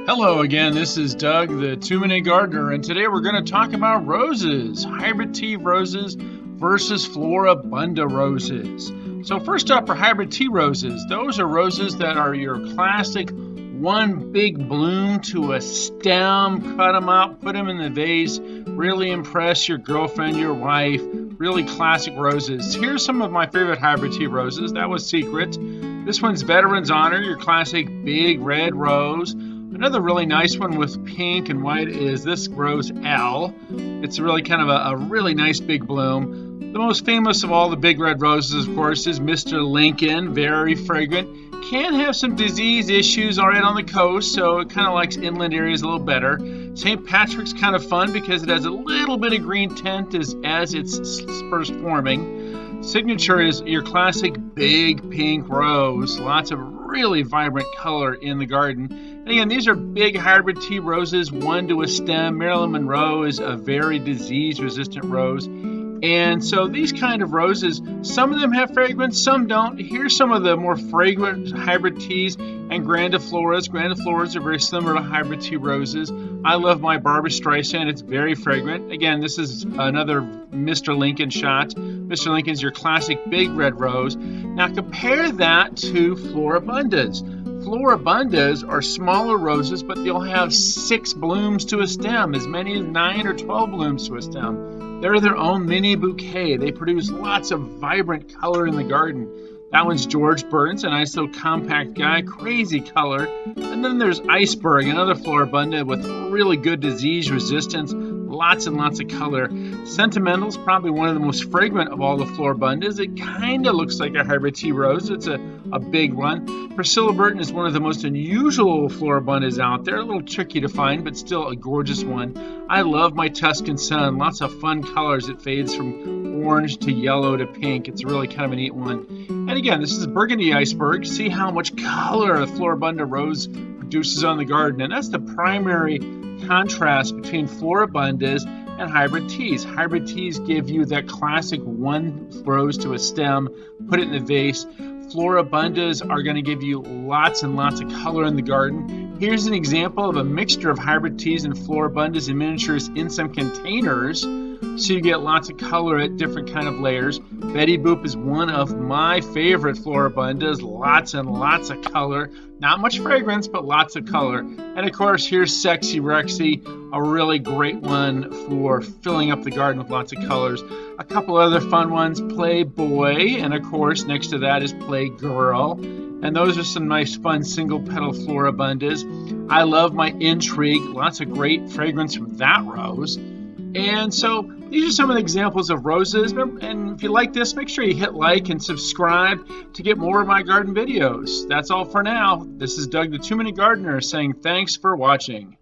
Hello again, this is Doug, the 2-Minute Gardener, and today we're going to talk about roses, hybrid tea roses versus Floribunda roses. So first up are hybrid tea roses. Those are roses that are your classic one big bloom to a stem, cut them out, put them in the vase, really impress your girlfriend, your wife, really classic roses. Here's some of my favorite hybrid tea roses. That was Secret. This one's Veteran's Honor, your classic big red rose. Another really nice one with pink and white is this rose L. It's really kind of a really nice big bloom. The most famous of all the big red roses, of course, is Mr. Lincoln. Very fragrant. Can have some disease issues all right on the coast, so it kind of likes inland areas a little better. St. Patrick's kind of fun because it has a little bit of green tint as it's first forming. Signature is your classic big pink rose. Lots of really vibrant color in the garden. And again, these are big hybrid tea roses, one to a stem. Marilyn Monroe is a very disease-resistant rose. And so these kind of roses, some of them have fragrance, some don't. Here's some of the more fragrant hybrid teas and grandifloras. Grandifloras are very similar to hybrid tea roses. I love my Barbra Streisand. It's very fragrant. Again, this is another Mr. Lincoln shot. Mr. Lincoln's your classic big red rose. Now compare that to Floribundas. Floribundas are smaller roses, but they'll have 6 blooms to a stem, as many as 9 or 12 blooms to a stem. They're their own mini bouquet. They produce lots of vibrant color in the garden. That one's George Burns, a nice little compact guy, crazy color. And then there's Iceberg, another Floribunda with really good disease resistance, lots and lots of color. Sentimental's probably one of the most fragrant of all the Floribundas. It kind of looks like a hybrid tea rose. It's a big one. Priscilla Burton is one of the most unusual Floribundas out there. A little tricky to find, but still a gorgeous one. I love my Tuscan Sun. Lots of fun colors. It fades from orange to yellow to pink. It's really kind of a neat one. And again, this is Burgundy Iceberg. See how much color a Floribunda rose produces on the garden. And that's the primary contrast between Floribundas and hybrid teas. Hybrid teas give you that classic one rose to a stem, put it in the vase. Floribundas are going to give you lots and lots of color in the garden. Here's an example of a mixture of hybrid teas and Floribundas in miniatures in some containers. So you get lots of color at different kind of layers. Betty Boop is one of my favorite Floribundas. Lots and lots of color. Not much fragrance, but lots of color. And of course, here's Sexy Rexy, a really great one for filling up the garden with lots of colors. A couple other fun ones, Playboy, and of course, next to that is Playgirl. And those are some nice, fun, single-petal Floribundas. I love my Intrigue. Lots of great fragrance from that rose. And so these are some of the examples of roses. And if you like this, make sure you hit like and subscribe to get more of my garden videos. That's all for now. This is Doug, the 2-Minute Gardener, saying thanks for watching.